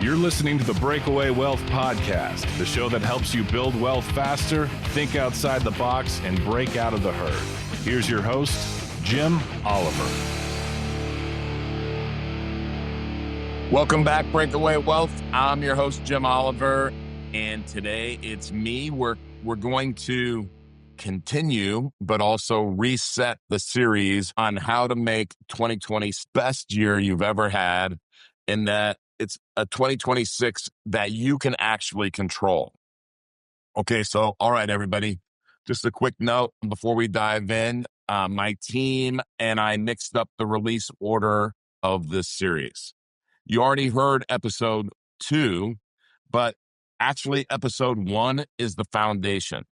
You're listening to the Breakaway Wealth Podcast, the show that helps you build wealth faster, think outside the box, and break out of the herd. Here's your host, Jim Oliver. Welcome back, Breakaway Wealth. I'm your host, Jim Oliver, and today it's me. We're going to continue, but also reset the series on how to make 2020's best year you've ever had, and that it's a 2026 that you can actually control. Okay, so all right, everybody, just a quick note before we dive in. My team and I mixed up the release order of this series. You already heard episode 2, but actually episode 1 is the foundation.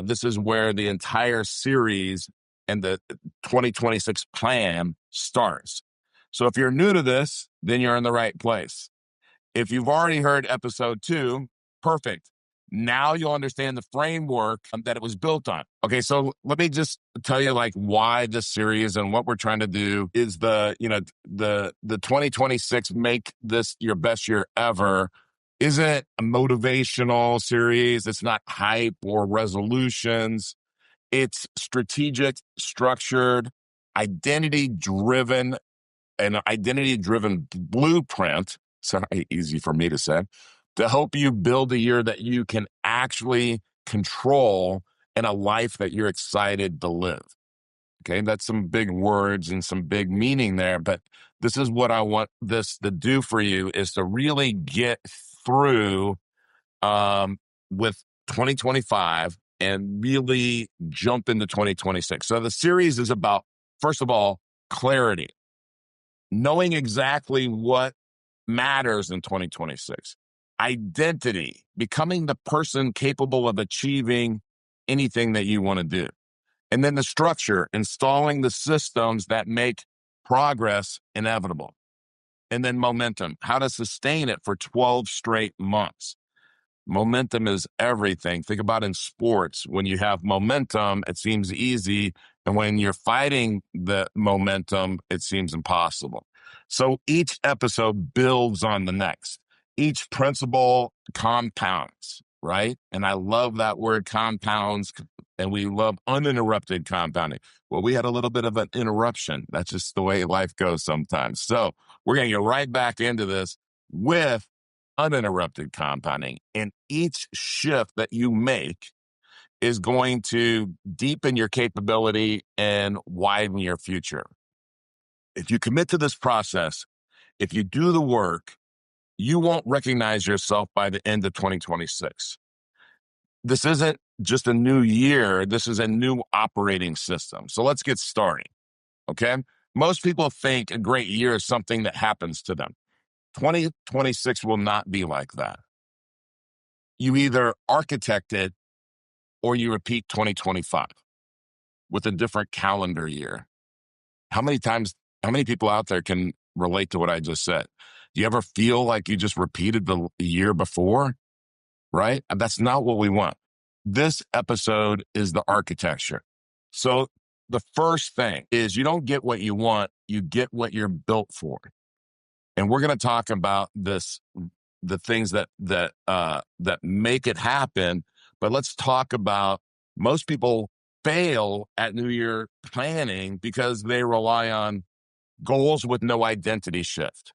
This is where the entire series and the 2026 plan starts. So if you're new to this, then you're in the right place. If you've already heard episode 2, perfect. Now you'll understand the framework that it was built on. Okay, so let me just tell you why this series and what we're trying to do is the 2026 make this your best year ever isn't a motivational series. It's not hype or resolutions. It's strategic, structured, identity-driven, an identity-driven blueprint. Sorry, easy for me to say, to help you build a year that you can actually control and a life that you're excited to live. Okay, that's some big words and some big meaning there, but this is what I want this to do for you, is to really get through with 2025 and really jump into 2026. So the series is about, first of all, clarity, knowing exactly what matters in 2026. Identity, becoming the person capable of achieving anything that you want to do. And then the structure, installing the systems that make progress inevitable. And then momentum, how to sustain it for 12 straight months. Momentum is everything. Think about in sports. When you have momentum, it seems easy. And when you're fighting the momentum, it seems impossible. So each episode builds on the next. Each principle compounds, right? And I love that word, compounds, and we love uninterrupted compounding. Well, we had a little bit of an interruption. That's just the way life goes sometimes. So we're going to get right back into this with uninterrupted compounding. And each shift that you make is going to deepen your capability and widen your future. If you commit to this process, if you do the work, you won't recognize yourself by the end of 2026. This isn't just a new year. This is a new operating system. So let's get started. Okay. Most people think a great year is something that happens to them. 2026 will not be like that. You either architect it or you repeat 2025 with a different calendar year. How many people out there can relate to what I just said? Do you ever feel like you just repeated the year before? Right? That's not what we want. This episode is the architecture. So the first thing is you don't get what you want, you get what you're built for. And we're going to talk about this, the things that make it happen. But let's talk about, most people fail at New Year planning because they rely on goals with no identity shift.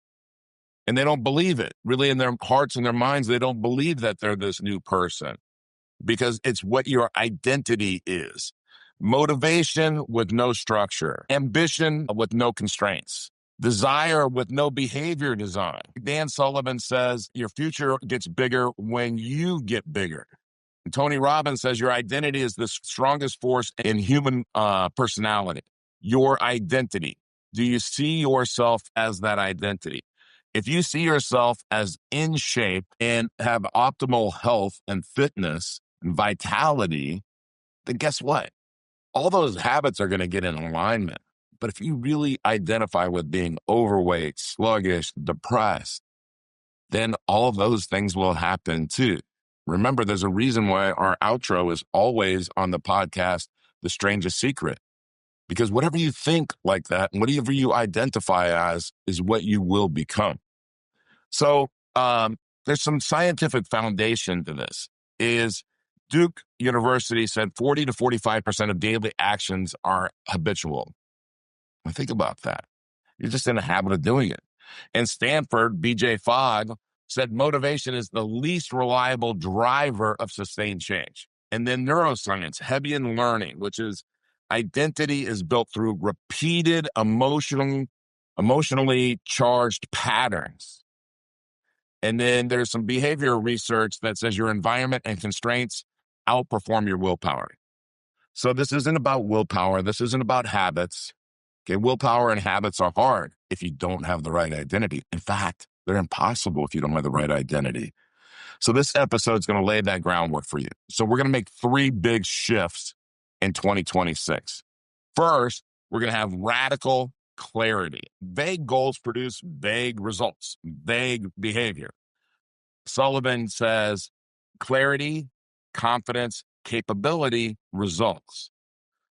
And they don't believe it. Really, in their hearts and their minds, they don't believe that they're this new person because it's what your identity is. Motivation with no structure, ambition with no constraints, desire with no behavior design. Dan Sullivan says your future gets bigger when you get bigger. And Tony Robbins says your identity is the strongest force in human personality. Your identity. Do you see yourself as that identity? If you see yourself as in shape and have optimal health and fitness and vitality, then guess what? All those habits are going to get in alignment. But if you really identify with being overweight, sluggish, depressed, then all of those things will happen too. Remember, there's a reason why our outro is always on the podcast, The Strangest Secret. Because whatever you think like that, and whatever you identify as is what you will become. So There's some scientific foundation to this. Is Duke University said 40 to 45% of daily actions are habitual. Now think about that. You're just in a habit of doing it. And Stanford, BJ Fogg, said motivation is the least reliable driver of sustained change. And then neuroscience, Hebbian learning, which is identity is built through repeated emotionally charged patterns. And then there's some behavioral research that says your environment and constraints outperform your willpower. So this isn't about willpower. This isn't about habits. Okay, willpower and habits are hard if you don't have the right identity. In fact, they're impossible if you don't have the right identity. So this episode is going to lay that groundwork for you. So we're going to make 3 big shifts in 2026. First, we're going to have radical clarity. Vague goals produce vague results, vague behavior. Sullivan says clarity, confidence, capability, results.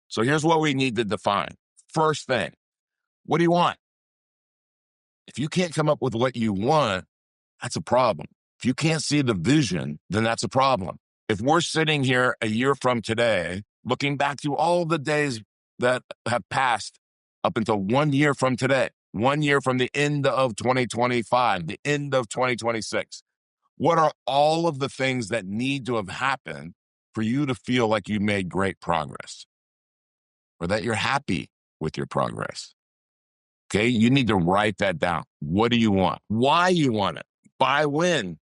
So here's what we need to define. First thing, what do you want? If you can't come up with what you want, that's a problem. If you can't see the vision, then that's a problem. If we're sitting here a year from today, looking back through all the days that have passed up until 1 year from today, 1 year from the end of 2025, the end of 2026, what are all of the things that need to have happened for you to feel like you made great progress or that you're happy with your progress? Okay, you need to write that down. What do you want? Why you want it? By when?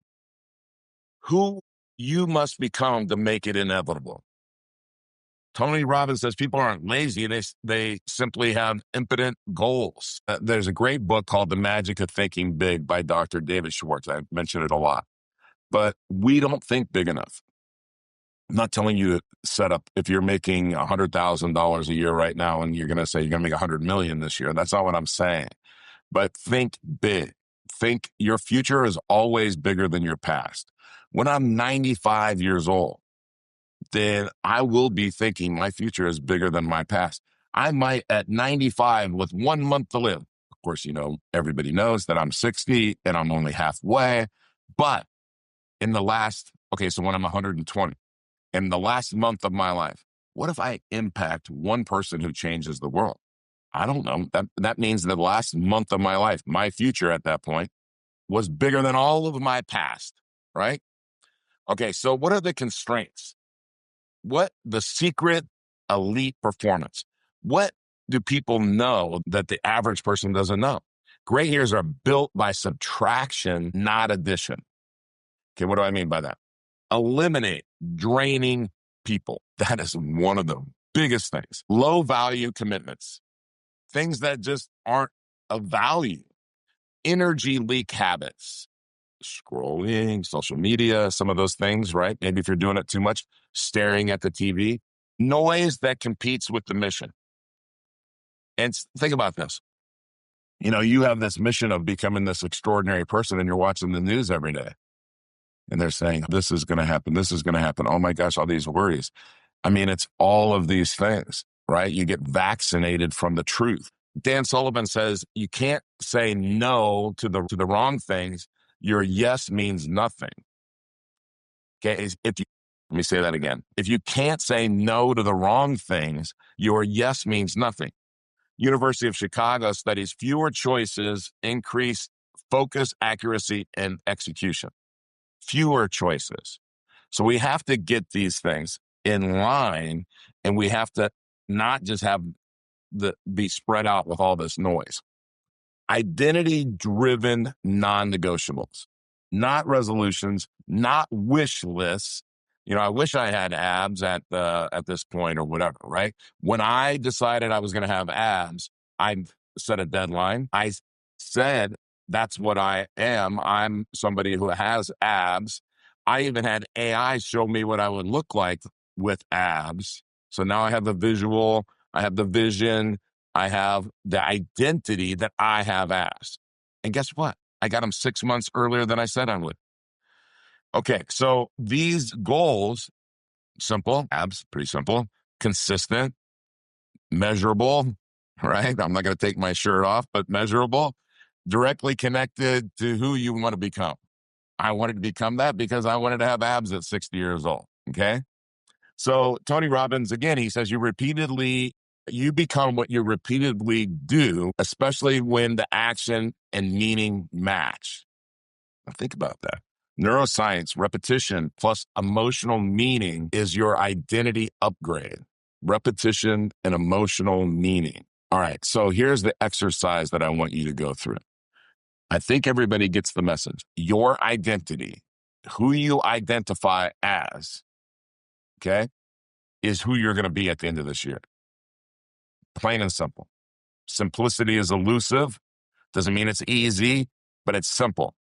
Who you must become to make it inevitable. Tony Robbins says people aren't lazy. They simply have impotent goals. There's a great book called The Magic of Thinking Big by Dr. David Schwartz. I mention it a lot. But we don't think big enough. I'm not telling you to set up, if you're making $100,000 a year right now and you're going to say you're going to make $100 million this year. That's not what I'm saying. But think big. Think your future is always bigger than your past. When I'm 95 years old, then I will be thinking my future is bigger than my past. I might at 95 with 1 month to live. Of course, everybody knows that I'm 60 and I'm only halfway. But in the last, so when I'm 120, in the last month of my life, what if I impact one person who changes the world? I don't know. That means the last month of my life, my future at that point was bigger than all of my past, right? Okay, so what are the constraints? What the secret elite performance? What do people know that the average person doesn't know? Great years are built by subtraction, not addition. Okay, what do I mean by that? Eliminate draining people. That is one of the biggest things. Low value commitments, things that just aren't of value. Energy leak habits, scrolling, social media, some of those things, right? Maybe if you're doing it too much, staring at the TV, noise that competes with the mission. And think about this. You have this mission of becoming this extraordinary person and you're watching the news every day. And they're saying, this is going to happen. This is going to happen. Oh my gosh, all these worries. I mean, it's all of these things, right? You get vaccinated from the truth. Dan Sullivan says you can't say no to the wrong things. Your yes means nothing. Okay, let me say that again. If you can't say no to the wrong things, your yes means nothing. University of Chicago studies fewer choices increase focus, accuracy, and execution. Fewer choices. So we have to get these things in line, and we have to not just have be spread out with all this noise. Identity-driven non-negotiables, not resolutions, not wish lists. I wish I had abs at this point or whatever, right? When I decided I was going to have abs, I set a deadline. I said, that's what I am. I'm somebody who has abs. I even had AI show me what I would look like with abs. So now I have the visual, I have the vision, I have the identity that I have abs. And guess what? I got them 6 months earlier than I said I would. Okay, so these goals, simple, abs, pretty simple, consistent, measurable, right? I'm not going to take my shirt off, but measurable, directly connected to who you want to become. I wanted to become that because I wanted to have abs at 60 years old. Okay. So Tony Robbins, again, he says you become what you repeatedly do, especially when the action and meaning match. Now think about that. Neuroscience, repetition plus emotional meaning is your identity upgrade. Repetition and emotional meaning. All right. So here's the exercise that I want you to go through. I think everybody gets the message. Your identity, who you identify as, okay, is who you're going to be at the end of this year. Plain and simple. Simplicity is elusive. Doesn't mean it's easy, but it's simple.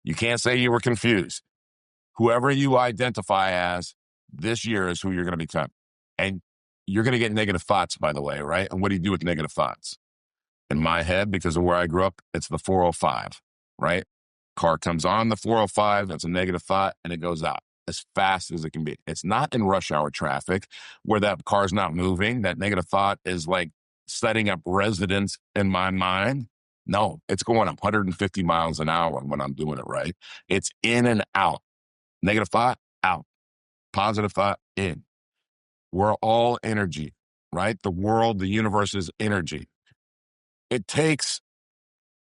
You can't say you were confused. Whoever you identify as this year is who you're going to become. And you're going to get negative thoughts, by the way, right? And what do you do with negative thoughts? In my head, because of where I grew up, it's the 405, right? Car comes on the 405, that's a negative thought, and it goes out as fast as it can be. It's not in rush hour traffic where that car's not moving. That negative thought is like setting up residence in my mind. No, it's going 150 miles an hour when I'm doing it right. It's in and out. Negative thought, out. Positive thought, in. We're all energy, right? The world, the universe is energy.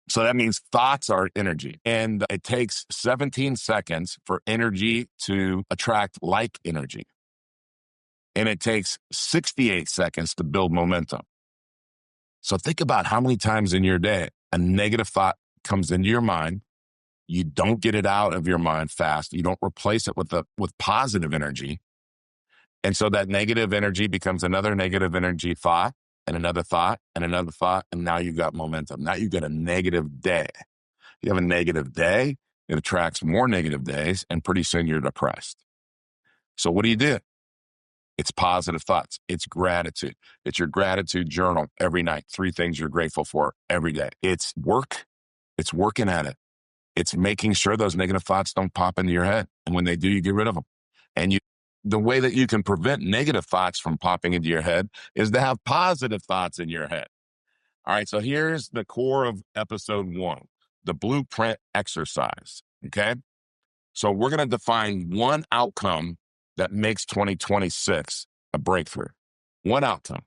So that means thoughts are energy. And it takes 17 seconds for energy to attract like energy. And it takes 68 seconds to build momentum. So think about how many times in your day a negative thought comes into your mind. You don't get it out of your mind fast. You don't replace it with positive energy. And so that negative energy becomes another negative energy thought and another thought and another thought. And now you've got momentum. Now you get a negative day. You have a negative day, it attracts more negative days, and pretty soon you're depressed. So what do? It's positive thoughts. It's gratitude. It's your gratitude journal every night. 3 things you're grateful for every day. It's work. It's working at it. It's making sure those negative thoughts don't pop into your head. And when they do, you get rid of them. And the way that you can prevent negative thoughts from popping into your head is to have positive thoughts in your head. All right, so here's the core of episode 1, the blueprint exercise, okay? So we're going to define one outcome that makes 2026 a breakthrough. One outcome.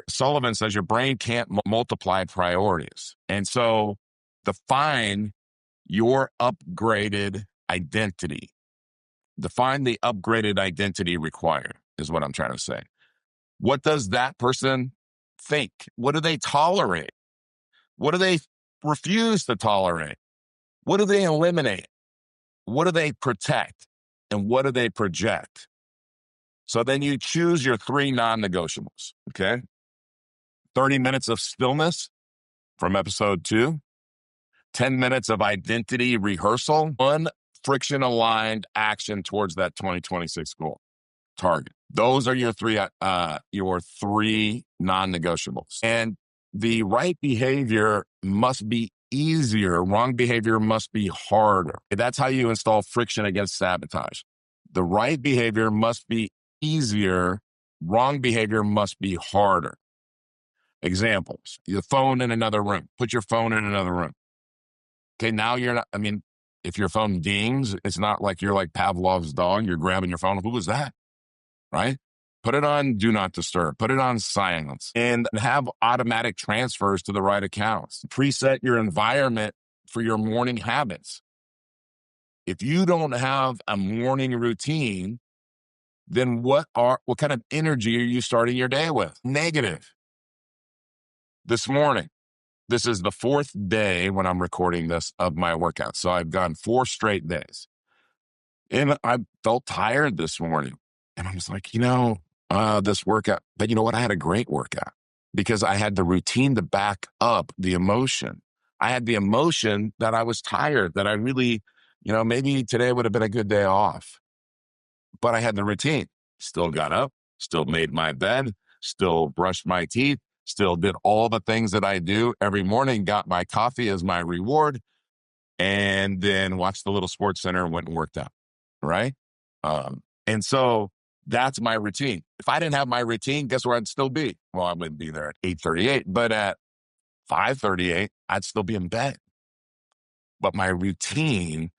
Sullivan says your brain can't multiply priorities. And so define your upgraded identity. Define the upgraded identity required is what I'm trying to say. What does that person think? What do they tolerate? What do they refuse to tolerate? What do they eliminate? What do they protect? And what do they project? So then you choose your 3 non-negotiables, okay? 30 minutes of stillness from episode 2, 10 minutes of identity rehearsal, 1 friction-aligned action towards that 2026 goal target. Those are your 3 non-negotiables. And the right behavior must be easier. Wrong behavior must be harder. That's how you install friction against sabotage. The right behavior must be easier. Wrong behavior must be harder. Examples, your phone in another room. Put your phone in another room. Okay, now if your phone dings, it's not like you're like Pavlov's dog. You're grabbing your phone. Who was that? Right? Put it on do not disturb. Put it on silence and have automatic transfers to the right accounts. Preset your environment for your morning habits. If you don't have a morning routine, then what kind of energy are you starting your day with? Negative. This morning, this is the 4th day when I'm recording this of my workout. So I've gone 4 straight days. And I felt tired this morning. And I was like, this workout. But you know what? I had a great workout because I had the routine to back up the emotion. I had the emotion that I was tired, that I really, maybe today would have been a good day off. But I had the routine. Still got up, still made my bed, still brushed my teeth, still did all the things that I do every morning, got my coffee as my reward, and then watched the little sports center and went and worked out. Right? And so that's my routine. If I didn't have my routine, guess where I'd still be? Well, I wouldn't be there at 8:38, but at 5:38, I'd still be in bed. But my routine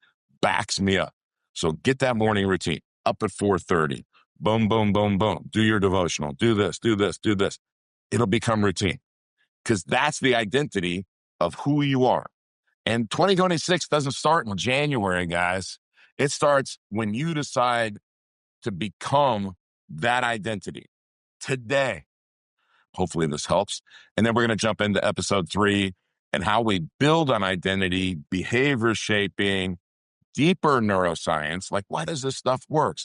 backs me up. So get that morning routine up at 4:30. Boom, boom, boom, boom. Do your devotional. Do this, do this, do this. It'll become routine because that's the identity of who you are. And 2026 doesn't start in January, guys. It starts when you decide to become that identity today. Hopefully this helps. And then we're going to jump into episode 3 and how we build on identity, behavior shaping, deeper neuroscience, like why does this stuff work?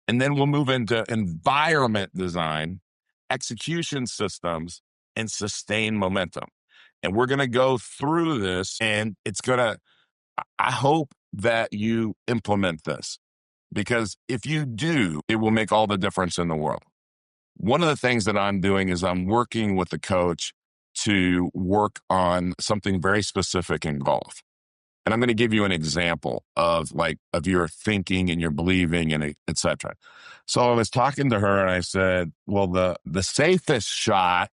And then we'll move into environment design, execution systems, and sustain momentum. And we're going to go through this, and I hope that you implement this, because if you do, it will make all the difference in the world. One of the things that I'm doing is I'm working with a coach to work on something very specific in golf. And I'm going to give you an example of your thinking and your believing and et cetera. So I was talking to her and I said, well, the safest shot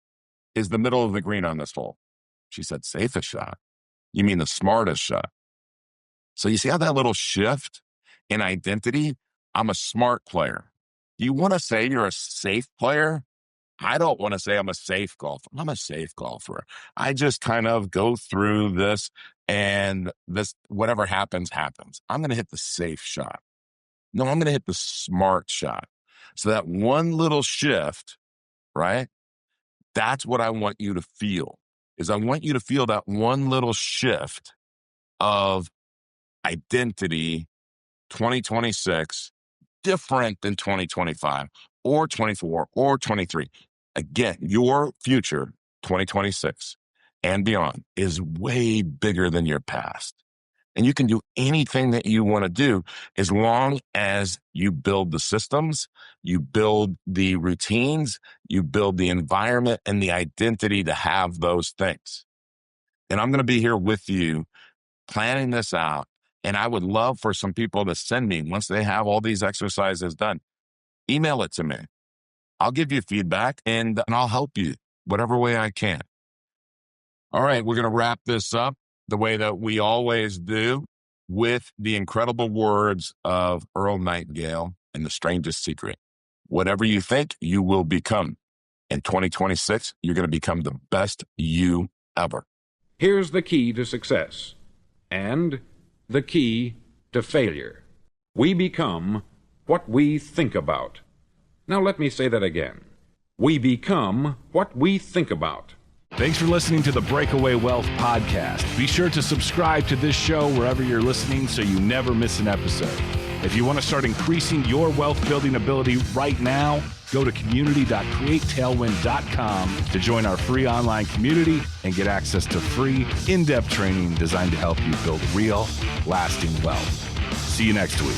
is the middle of the green on this hole. She said, safest shot? You mean the smartest shot? So you see how that little shift in identity? I'm a smart player. You want to say you're a safe player? I don't want to say I'm a safe golfer. I'm a safe golfer. I just kind of go through this and whatever happens, happens. I'm going to hit the safe shot. No, I'm going to hit the smart shot. So that one little shift, right? That's what I want you to feel, is I want you to feel that one little shift of identity, 2026, different than 2025 or 24 or 23. Again, your future, 2026 and beyond, is way bigger than your past. And you can do anything that you want to do as long as you build the systems, you build the routines, you build the environment and the identity to have those things. And I'm going to be here with you planning this out. And I would love for some people to send me, once they have all these exercises done, email it to me. I'll give you feedback and I'll help you whatever way I can. All right, we're going to wrap this up the way that we always do with the incredible words of Earl Nightingale and The Strangest Secret. Whatever you think, you will become. In 2026, you're going to become the best you ever. Here's the key to success and the key to failure. We become what we think about. Now let me say that again. We become what we think about. Thanks for listening to the Breakaway Wealth Podcast. Be sure to subscribe to this show wherever you're listening so you never miss an episode. If you want to start increasing your wealth building ability right now, go to community.createtailwind.com to join our free online community and get access to free, in-depth training designed to help you build real, lasting wealth. See you next week.